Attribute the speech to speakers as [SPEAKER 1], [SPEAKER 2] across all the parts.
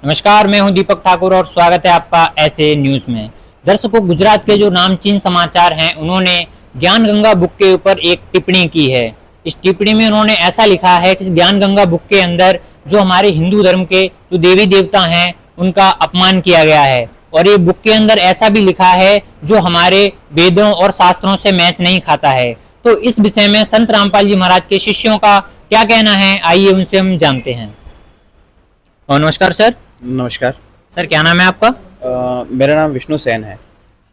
[SPEAKER 1] नमस्कार, मैं हूं दीपक ठाकुर और स्वागत है आपका ऐसे न्यूज में। दर्शकों, गुजरात के जो नामचीन समाचार हैं उन्होंने ज्ञान गंगा बुक के ऊपर एक टिप्पणी की है। इस टिप्पणी में उन्होंने ऐसा लिखा है कि ज्ञान गंगा बुक के अंदर जो हमारे हिंदू धर्म के जो देवी देवता हैं उनका अपमान किया गया है और ये बुक के अंदर ऐसा भी लिखा है जो हमारे वेदों और शास्त्रों से मैच नहीं खाता है। तो इस विषय में संत रामपाल जी महाराज के शिष्यों का क्या कहना है, आइए उनसे हम जानते हैं। और नमस्कार सर।
[SPEAKER 2] नमस्कार
[SPEAKER 1] सर, क्या नाम है आपका?
[SPEAKER 2] मेरा नाम विष्णु सेन है।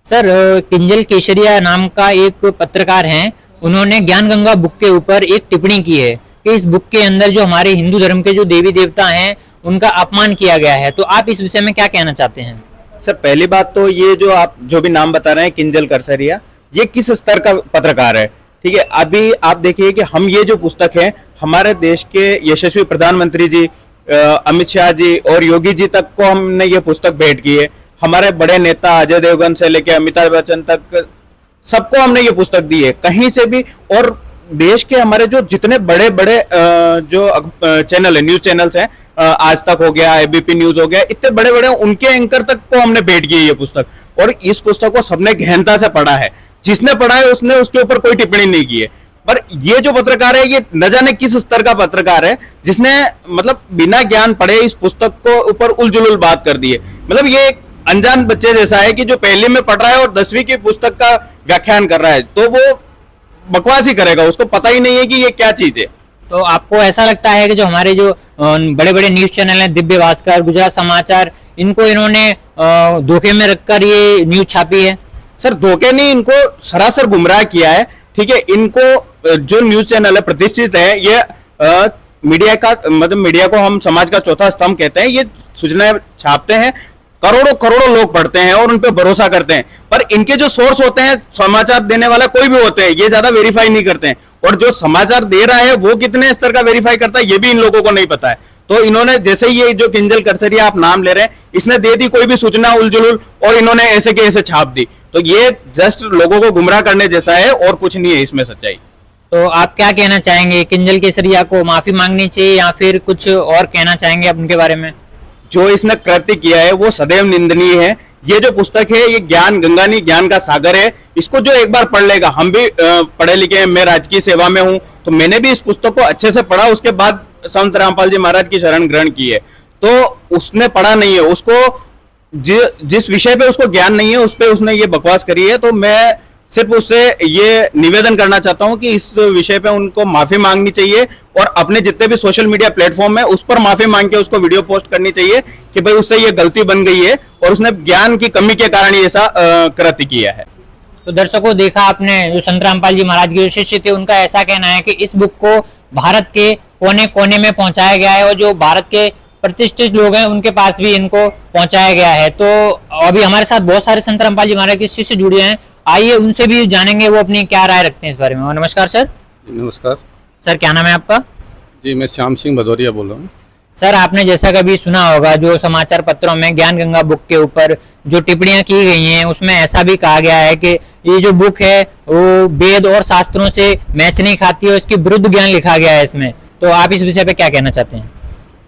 [SPEAKER 1] सर, किंजल केशरिया नाम का एक पत्रकार हैं, उन्होंने ज्ञान गंगा बुक के ऊपर एक टिप्पणी की है कि इस बुक के अंदर जो हमारे हिंदू धर्म के जो देवी देवता हैं उनका अपमान किया गया है। तो आप इस विषय में क्या कहना चाहते हैं?
[SPEAKER 2] सर, पहली बात तो ये जो आप जो भी नाम बता रहे हैं किंजल केसरिया, ये किस स्तर का पत्रकार है? ठीक है, अभी आप देखिए कि हम ये जो पुस्तक है हमारे देश के यशस्वी प्रधानमंत्री जी अमित शाह जी और योगी जी तक को हमने ये पुस्तक भेंट की है। हमारे बड़े नेता अजय देवगन से लेकर अमिताभ बच्चन तक सबको हमने ये पुस्तक दी है, कहीं से भी। और देश के हमारे जो जितने बड़े बड़े जो चैनल है, न्यूज चैनल्स हैं, आज तक हो गया, एबीपी न्यूज हो गया, इतने बड़े बड़े उनके एंकर तक को हमने भेंट की है ये पुस्तक। और इस पुस्तक को सबने गहनता से पढ़ा है। जिसने पढ़ा है उसने उसके ऊपर कोई टिप्पणी नहीं की है। पर ये जो पत्रकार है ये न जाने किस स्तर का पत्रकार है जिसने मतलब बिना ज्ञान पढ़े इस पुस्तक को ऊपर उलझुल बात कर दी है। मतलब ये एक अनजान बच्चे जैसा है कि जो पहली में पढ़ रहा है और 10वीं की पुस्तक का व्याख्यान कर रहा है, तो वो बकवास ही करेगा, उसको पता ही नहीं है कि ये क्या चीज है।
[SPEAKER 1] तो आपको ऐसा लगता है कि जो हमारे जो बड़े बड़े न्यूज चैनल हैं, दिव्य भास्कर, गुजरात समाचार, इनको इन्होंने धोखे में रखकर ये न्यूज छापी है?
[SPEAKER 2] सर, धोखे नहीं, इनको सरासर गुमराह किया है। ठीक है, इनको जो न्यूज चैनल है प्रतिष्ठित है, ये मीडिया का मतलब मीडिया को हम समाज का चौथा स्तंभ कहते हैं। ये सूचनाएं छापते हैं, करोड़ों करोड़ों लोग पढ़ते हैं और उन पे भरोसा करते हैं। पर इनके जो सोर्स होते हैं, समाचार देने वाला कोई भी होते हैं, ये ज्यादा वेरीफाई नहीं करते हैं। और जो समाचार दे रहा है वो कितने स्तर का वेरीफाई करता है ये भी इन लोगों को नहीं पता है। तो इन्होंने जैसे ही ये जो किंजल केसरिया आप नाम ले रहे हैं, इसने दे दी कोई भी सूचना उलझुल और इन्होंने ऐसे के ऐसे छाप दी। तो ये जस्ट लोगों को गुमराह करने जैसा है और कुछ नहीं है इसमें सच्चाई।
[SPEAKER 1] तो आप क्या कहना चाहेंगे, किंजल केसरिया को माफी मांगनी चाहिए या फिर कुछ और कहना चाहेंगे आप उनके बारे में?
[SPEAKER 2] जो इसने कृत्य किया है वो सदैव निंदनीय है। ये जो पुस्तक है ये ज्ञान गंगा नहीं ज्ञान का सागर है। इसको जो एक बार पढ़ लेगा, हम भी पढ़े लिखे हैं, मैं राजकीय सेवा में हूं, तो मैंने भी इस पुस्तक को अच्छे से पढ़ा, उसके बाद संत रामपाल जी महाराज की शरण ग्रहण की है। तो उसने पढ़ा नहीं है, उसको जिस विषय पे उसको ज्ञान नहीं है उस पे उसने ये बकवास करी है। तो मैं सिर्फ उससे ये निवेदन करना चाहता हूं कि इस विषय पे उनको माफी मांगनी चाहिए और अपने जितने भी सोशल मीडिया प्लेटफॉर्म है उस पर माफी मांग के उसको वीडियो पोस्ट करनी चाहिए कि भाई उससे ये गलती बन गई है और उसने ज्ञान की कमी के कारण ये ऐसा कृत्य किया है।
[SPEAKER 1] तो दर्शकों, देखा आपने, जो संत रामपाल जी महाराज के शिष्य थे उनका ऐसा कहना है कि इस बुक को भारत के कोने कोने में पहुंचाया गया है और जो भारत के प्रतिष्ठित लोग हैं उनके पास भी इनको पहुंचाया गया है। तो अभी हमारे साथ बहुत सारे संत रामपाल जी महाराज के शिष्य जुड़े हैं, आइए उनसे भी जानेंगे वो अपनी क्या राय रखते हैं इस बारे में। और नमस्कार सर।
[SPEAKER 3] नमस्कार
[SPEAKER 1] सर, क्या नाम है आपका?
[SPEAKER 3] जी, मैं श्याम सिंह भदौरिया बोल रहा हूँ।
[SPEAKER 1] सर, आपने जैसा कभी सुना होगा जो समाचार पत्रों में ज्ञान गंगा बुक के ऊपर जो टिप्पणियां की गई हैं उसमें ऐसा भी कहा गया है कि ये जो बुक है वो वेद और शास्त्रों से मैच नहीं खाती है, उसकी विरुद्ध ज्ञान लिखा गया है इसमें। तो आप इस विषय पे क्या कहना चाहते हैं?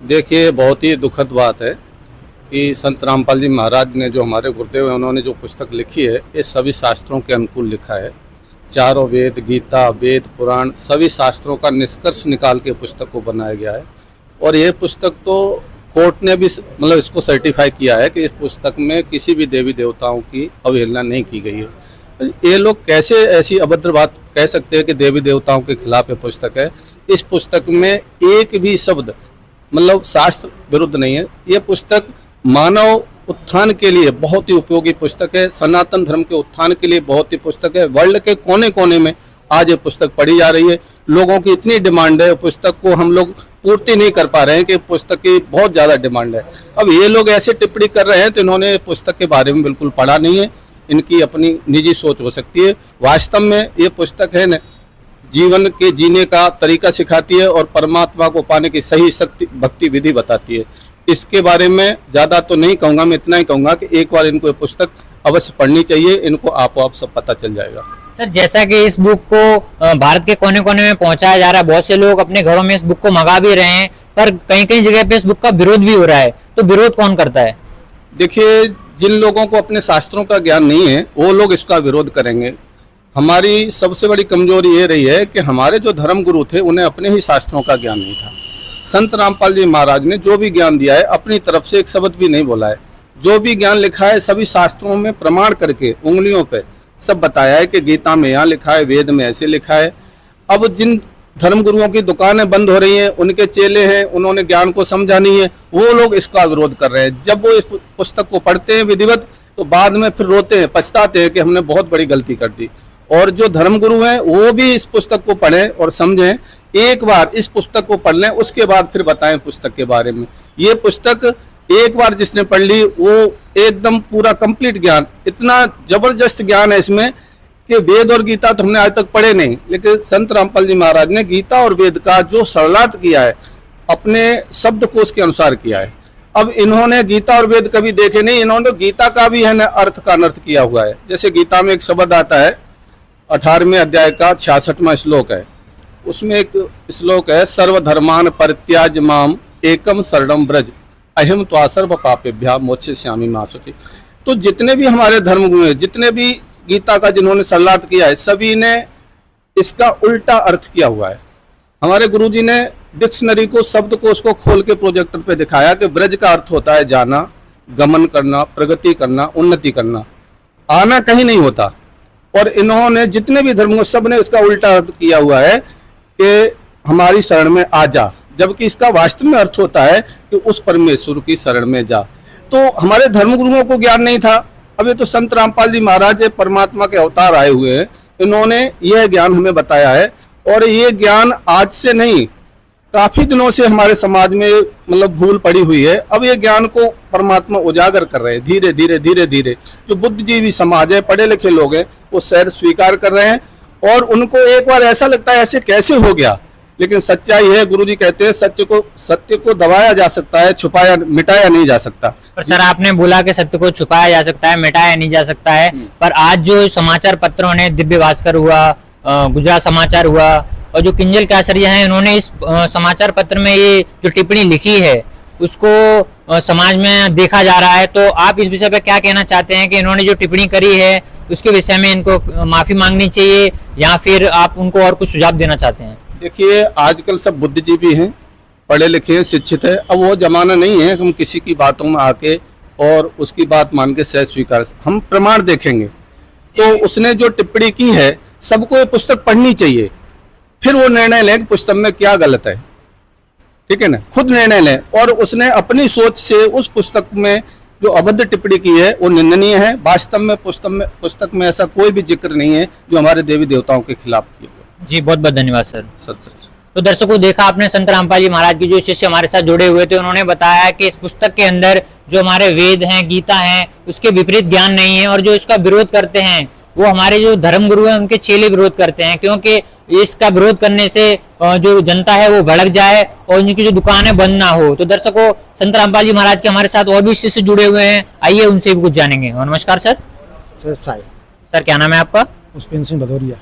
[SPEAKER 3] देखिए, बहुत ही दुखद बात है कि संत रामपाल जी महाराज ने जो हमारे गुरुदेव हैं उन्होंने जो पुस्तक लिखी है ये सभी शास्त्रों के अनुकूल लिखा है। चारों वेद, गीता, वेद, पुराण, सभी शास्त्रों का निष्कर्ष निकाल के पुस्तक को बनाया गया है। और ये पुस्तक तो कोर्ट ने भी मतलब इसको सर्टिफाई किया है कि इस पुस्तक में किसी भी देवी देवताओं की अवहेलना नहीं की गई है। ये लोग कैसे ऐसी अभद्र बात कह सकते हैं कि देवी देवताओं के खिलाफ ये पुस्तक है? इस पुस्तक में एक भी शब्द मतलब शास्त्र विरुद्ध नहीं है। ये पुस्तक मानव उत्थान के लिए बहुत ही उपयोगी पुस्तक है, सनातन धर्म के उत्थान के लिए बहुत ही पुस्तक है। वर्ल्ड के कोने कोने में आज ये पुस्तक पढ़ी जा रही है। लोगों की इतनी डिमांड है, पुस्तक को हम लोग पूर्ति नहीं कर पा रहे हैं कि पुस्तक की बहुत ज़्यादा डिमांड है। अब ये लोग ऐसे टिप्पणी कर रहे हैं तो इन्होंने पुस्तक के बारे में बिल्कुल पढ़ा नहीं है, इनकी अपनी निजी सोच हो सकती है। वास्तव में ये पुस्तक है न जीवन के जीने का तरीका सिखाती है और परमात्मा को पाने की सही शक्ति भक्ति विधि बताती है। इसके बारे में ज़्यादा तो नहीं कहूँगा, मैं इतना ही कहूँगा कि एक बार इनको ये पुस्तक अवश्य पढ़नी चाहिए, इनको आप सब पता चल जाएगा।
[SPEAKER 1] सर, जैसा कि इस बुक को भारत के कोने कोने में पहुंचाया जा रहा है, बहुत से लोग अपने घरों में इस बुक को मंगा भी रहे हैं, पर कहीं कहीं जगह पे इस बुक का विरोध भी हो रहा है, तो विरोध कौन करता है?
[SPEAKER 3] देखिए, जिन लोगों को अपने शास्त्रों का ज्ञान नहीं है वो लोग इसका विरोध करेंगे। हमारी सबसे बड़ी कमजोरी ये रही है कि हमारे जो धर्म गुरु थे उन्हें अपने ही शास्त्रों का ज्ञान नहीं था। संत रामपाल जी महाराज ने जो भी ज्ञान दिया है अपनी तरफ से एक शब्द भी नहीं बोला है। जो भी ज्ञान लिखा है सभी शास्त्रों में प्रमाण करके उंगलियों पे सब बताया है कि गीता में यहाँ लिखा है, वेद में ऐसे लिखा है। अब जिन धर्म गुरुओं की दुकानें बंद हो रही हैं, उनके चेले हैं, उन्होंने ज्ञान को समझा नहीं है, वो लोग इसका विरोध कर रहे हैं। जब वो इस पुस्तक को पढ़ते हैं विधिवत, तो बाद में फिर रोते हैं, पछताते हैं कि हमने बहुत बड़ी गलती कर दी। और जो धर्म गुरु हैं वो भी इस पुस्तक को पढ़ें और समझें, एक बार इस पुस्तक को पढ़ लें, उसके बाद फिर बताएं पुस्तक के बारे में। ये पुस्तक एक बार जिसने पढ़ ली वो एकदम पूरा कंप्लीट ज्ञान, इतना जबरदस्त ज्ञान है इसमें कि वेद और गीता तो हमने आज तक पढ़े नहीं, लेकिन संत रामपाल जी महाराज ने गीता और वेद का जो सरलार्थ किया है अपने शब्दकोश के अनुसार किया है। अब इन्होंने गीता और वेद कभी देखे नहीं, इन्होंने गीता का भी है न अर्थ का अनर्थ किया हुआ है। जैसे गीता में एक शब्द आता है 18वें अध्याय का 66वां श्लोक है, उसमें एक श्लोक है, सर्वधर्मान परित्याज्य माम एकम शरणम ब्रज अहिम त्वा सर्व पापेभ्यः मोक्षयिष्यामि मा शुचि। तो जितने भी हमारे धर्म गुरु हैं, जितने भी गीता का जिन्होंने सरलार्थ किया है, सभी ने इसका उल्टा अर्थ किया हुआ है। हमारे गुरुजी ने डिक्शनरी को, शब्द को उसको खोल के प्रोजेक्टर पे दिखाया कि ब्रज का अर्थ होता है जाना, गमन करना, प्रगति करना, उन्नति करना, आना कहीं नहीं होता। और इन्होंने जितने भी धर्म सब ने इसका उल्टा अर्थ किया हुआ है कि हमारी शरण में आ जा, जबकि इसका वास्तव में अर्थ होता है कि उस परमेश्वर की शरण में जा। तो हमारे धर्म गुरुओं को ज्ञान नहीं था। अब ये तो संत रामपाल जी महाराज परमात्मा के अवतार आए हुए हैं, इन्होंने यह ज्ञान हमें बताया है। और ये ज्ञान आज से नहीं, काफी दिनों से हमारे समाज में मतलब भूल पड़ी हुई है। अब ये ज्ञान को परमात्मा उजागर कर रहे हैं धीरे धीरे धीरे धीरे। जो बुद्धिजीवी समाज है, पढ़े लिखे लोग हैं, वो शायद स्वीकार कर रहे हैं। और उनको एक बार ऐसा लगता है ऐसे कैसे हो गया, लेकिन सच्चाई है, गुरुजी कहते हैं सत्य को दबाया जा सकता है, छुपाया मिटाया नहीं जा सकता।
[SPEAKER 1] पर सर आपने बोला कि सत्य को छुपाया जा सकता है, मिटाया नहीं जा सकता है, पर आज जो समाचार पत्रों ने, दिव्य भास्कर हुआ, गुजरात समाचार हुआ, और जो किंजल केसरिया हैं, इन्होंने इस समाचार पत्र में ये जो टिप्पणी लिखी है उसको समाज में देखा जा रहा है। तो आप इस विषय पे क्या कहना चाहते हैं कि इन्होंने जो टिप्पणी करी है उसके विषय में इनको माफी मांगनी चाहिए, या फिर आप उनको और कुछ सुझाव देना चाहते हैं?
[SPEAKER 3] देखिए, आजकल सब बुद्धिजीवी हैं, पढ़े लिखे हैं, शिक्षित है। अब वो जमाना नहीं है हम किसी की बातों में आके और उसकी बात मान के सह स्वीकार, हम प्रमाण देखेंगे। तो उसने जो टिप्पणी की है, सबको ये पुस्तक पढ़नी चाहिए, फिर वो निर्णय लें कि पुस्तक में क्या गलत है, ठीक है ना, खुद निर्णय लें। और उसने अपनी सोच से उस पुस्तक में जो अभद्र टिप्पणी की है वो निंदनीय है। वास्तव में पुस्तक में ऐसा कोई भी जिक्र नहीं है जो हमारे देवी देवताओं के खिलाफ किया।
[SPEAKER 1] जी बहुत बहुत धन्यवाद सर।
[SPEAKER 3] सच।
[SPEAKER 1] तो दर्शकों, देखा आपने संत रामपाल जी महाराज की जो शिष्य हमारे साथ जुड़े हुए थे, उन्होंने बताया कि इस पुस्तक के अंदर जो हमारे वेद हैं, गीता हैं, उसके विपरीत ज्ञान नहीं है, और जो इसका विरोध करते हैं वो हमारे जो धर्म गुरु हैं उनके चेले विरोध करते हैं, क्योंकि इसका विरोध करने से जो जनता है वो भड़क जाए और उनकी जो दुकानें बंद ना हो। तो दर्शकों, संत रामपाल जी महाराज के हमारे साथ और भी शिष्य जुड़े हुए हैं, आइए उनसे भी कुछ जानेंगे। और नमस्कार सर। सर क्या नाम है आपका?
[SPEAKER 4] पुष्पेंद्र सिंह भदौरिया।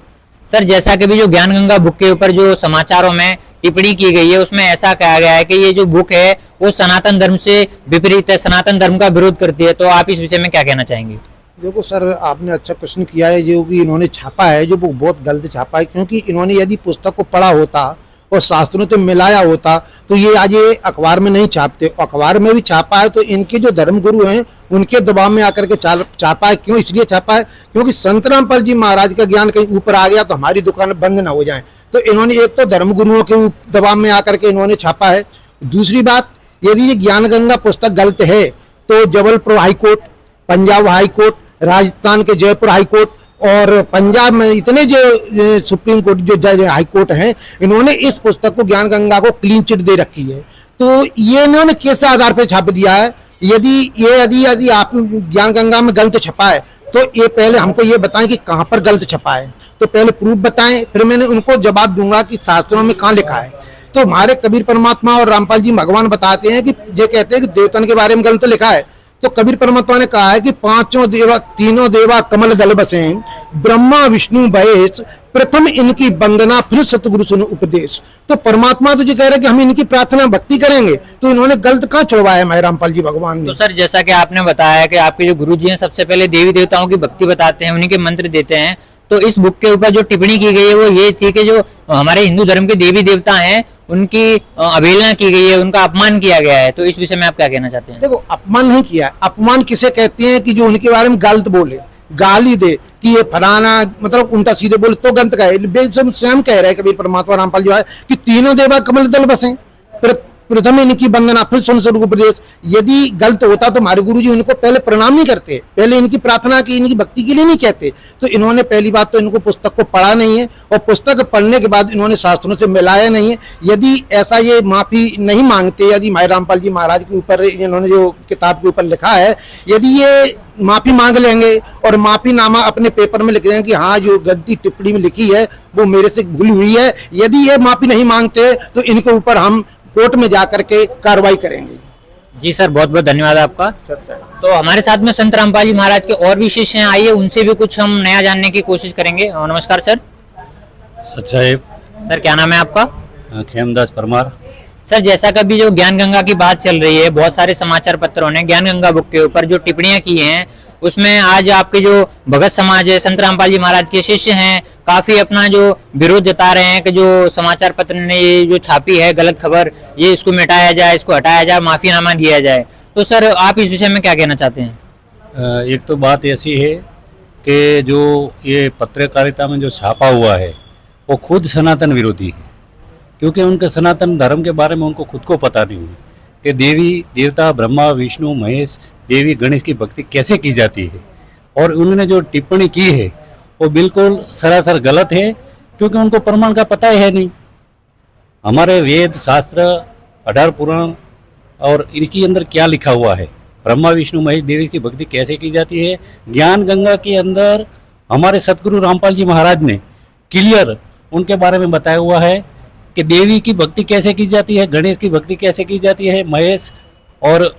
[SPEAKER 1] सर, जैसा कि भी जो ज्ञान गंगा बुक के ऊपर जो समाचारों में टिप्पणी की गई है उसमें ऐसा कहा गया है कि ये जो बुक है वो सनातन धर्म से विपरीत है, सनातन धर्म का विरोध करती है, तो आप इस विषय में क्या कहना चाहेंगे?
[SPEAKER 4] देखो सर, आपने अच्छा प्रश्न किया है। जो कि इन्होंने छापा है जो बुक बहुत गलत छापा है, क्योंकि इन्होंने यदि पुस्तक को पढ़ा होता और शास्त्रों से मिलाया होता तो ये आज ये अखबार में नहीं छापते। अखबार में भी छापा है तो इनके जो धर्म गुरु हैं उनके दबाव में आकर के छापा है। क्यों इसलिए छापा है? क्योंकि संत रामपाल जी महाराज का ज्ञान कहीं ऊपर आ गया तो हमारी दुकान बंद ना हो जाए। तो इन्होंने एक तो धर्म गुरुओं के दबाव में आकर के इन्होंने छापा है। दूसरी बात, यदि ये ज्ञान गंगा पुस्तक गलत है तो जबलपुर हाईकोर्ट, पंजाब हाईकोर्ट, राजस्थान के जयपुर हाईकोर्ट और पंजाब में इतने जो सुप्रीम कोर्ट जो जज हाईकोर्ट हैं, इन्होंने इस पुस्तक को ज्ञान गंगा को क्लीन चिट दे रखी है। तो ये इन्होंने किस आधार पर छाप दिया है? यदि आप ज्ञान गंगा में गलत छपा है तो ये पहले हमको ये बताएं कि कहाँ पर गलत छपा है, तो पहले प्रूफ बताएं, फिर मैंने उनको जवाब दूंगा कि शास्त्रों में कहाँ लिखा है। तो हमारे कबीर परमात्मा और रामपाल जी भगवान बताते हैं कि ये कहते हैं कि देवतन के बारे में गलत लिखा है, तो कबीर परमात्मा ने कहा है कि पांचों देवा तीनों देवा कमल दल बसे, ब्रह्मा विष्णु महेश, प्रथम इनकी वंदना फिर सतगुरु सुन उपदेश। तो परमात्मा तो जी कह रहे कि हम इनकी प्रार्थना भक्ति करेंगे, तो इन्होंने गलत कहाँ छुड़वाया माई रामपाल जी भगवान ने।
[SPEAKER 1] तो सर जैसा कि आपने बताया कि आपके जो गुरु जी हैं सबसे पहले देवी देवताओं की भक्ति बताते हैं, उन्हीं के मंत्र देते हैं, तो इस बुक के ऊपर जो टिप्पणी की गई है वो ये थी कि जो हमारे हिंदू धर्म के देवी देवता हैं उनकी अवहेलना की गई है, उनका अपमान किया गया है। तो इस विषय में आप क्या कहना चाहते हैं?
[SPEAKER 4] देखो, अपमान नहीं किया है। अपमान किसे कहते हैं कि जो उनके बारे में गलत बोले, गाली दे कि ये फलाना, मतलब उल्टा सीधे बोले तो गलत का है। स्वयं कह रहे हैं कबीर परमात्मा रामपाल जो है कि तीनों देवा कमल दल बसे, प्रथम इनकी वंदना फिर सुन सतगुरु उपदेश। यदि गलत होता तो हमारे गुरुजी उनको पहले प्रणाम नहीं करते, पहले इनकी प्रार्थना की, इनकी भक्ति के लिए नहीं कहते। तो इन्होंने पहली बात तो इनको पुस्तक को पढ़ा नहीं है, और पुस्तक पढ़ने के बाद इन्होंने शास्त्रों से मिलाया नहीं है। यदि ऐसा ये माफी नहीं मांगते, यदि माई रामपाल जी महाराज के ऊपर इन्होंने जो किताब के ऊपर लिखा है, यदि ये माफी मांग लेंगे और माफीनामा अपने पेपर में लिख देंगे कि हाँ जो गलती टिप्पणी में लिखी है वो मेरे से भूल हुई है, यदि ये माफी नहीं मांगते तो इनके ऊपर हम कोर्ट में जाकर के कार्रवाई करेंगे।
[SPEAKER 1] जी सर, बहुत बहुत धन्यवाद आपका।
[SPEAKER 4] सच है।
[SPEAKER 1] तो हमारे साथ में संत रामपाल जी महाराज के और भी शिष्य हैं, आइए उनसे भी कुछ हम नया जानने की कोशिश करेंगे। नमस्कार सर।
[SPEAKER 5] सच्चाई
[SPEAKER 1] सर क्या नाम है आपका?
[SPEAKER 5] खेमदास परमार।
[SPEAKER 1] सर जैसा कभी जो ज्ञान गंगा की बात चल रही है, बहुत सारे समाचार पत्रों ने ज्ञान गंगा बुक के ऊपर जो टिप्पणियां की हैं, उसमें आज आपके जो भगत समाज है, संत रामपाल जी महाराज के शिष्य हैं, काफी अपना जो विरोध जता रहे हैं कि जो समाचार पत्र ने ये जो छापी है गलत खबर, ये इसको मिटाया जाए, इसको हटाया जाए, माफीनामा दिया जाए। तो सर आप इस विषय में क्या कहना चाहते हैं?
[SPEAKER 5] एक तो बात ऐसी है कि जो ये पत्रकारिता में जो छापा हुआ है वो खुद सनातन विरोधी है, क्योंकि उनके सनातन धर्म के बारे में उनको खुद को पता नहीं है कि देवी देवता ब्रह्मा विष्णु महेश देवी गणेश की भक्ति कैसे की जाती है। और उन्होंने जो टिप्पणी की है वो बिल्कुल सरासर गलत है, क्योंकि उनको प्रमाण का पता है नहीं। हमारे वेद शास्त्र 18 पुराण और इनके अंदर क्या लिखा हुआ है, ब्रह्मा विष्णु महेश देवी की भक्ति कैसे की जाती है। ज्ञान गंगा के अंदर हमारे सतगुरु रामपाल जी महाराज ने क्लियर उनके बारे में बताया हुआ है कि देवी की भक्ति कैसे की जाती है, गणेश की भक्ति कैसे की जाती है, महेश और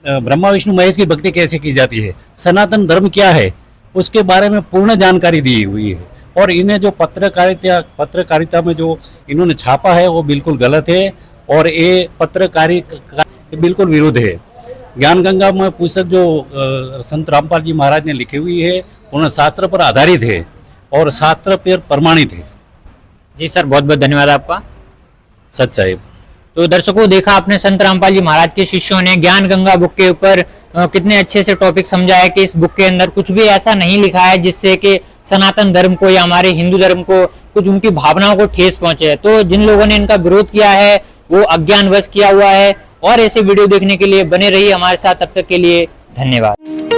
[SPEAKER 5] ब्रह्मा विष्णु महेश की भक्ति कैसे की जाती है, सनातन धर्म क्या है, उसके बारे में पूर्ण जानकारी दी हुई है। और इन्हें जो पत्रकारिता में जो इन्होंने छापा है वो बिल्कुल गलत है, और ये पत्रकारिता बिल्कुल विरुद्ध है। ज्ञान गंगा में पुस्तक जो संत रामपाल जी महाराज ने लिखी हुई है पूर्ण शास्त्र पर आधारित है और शास्त्र पर प्रमाणित है।
[SPEAKER 1] जी सर, बहुत बहुत धन्यवाद आपका।
[SPEAKER 5] सच्चाई।
[SPEAKER 1] तो दर्शकों, देखा आपने संत रामपाल जी महाराज के शिष्यों ने ज्ञान गंगा बुक के ऊपर कितने अच्छे से टॉपिक समझाया कि इस बुक के अंदर कुछ भी ऐसा नहीं लिखा है जिससे कि सनातन धर्म को या हमारे हिंदू धर्म को कुछ उनकी भावनाओं को ठेस पहुंचे। तो जिन लोगों ने इनका विरोध किया है वो अज्ञानवश किया हुआ है। और ऐसे वीडियो देखने के लिए बने रहिए हमारे साथ, तब तक के लिए धन्यवाद।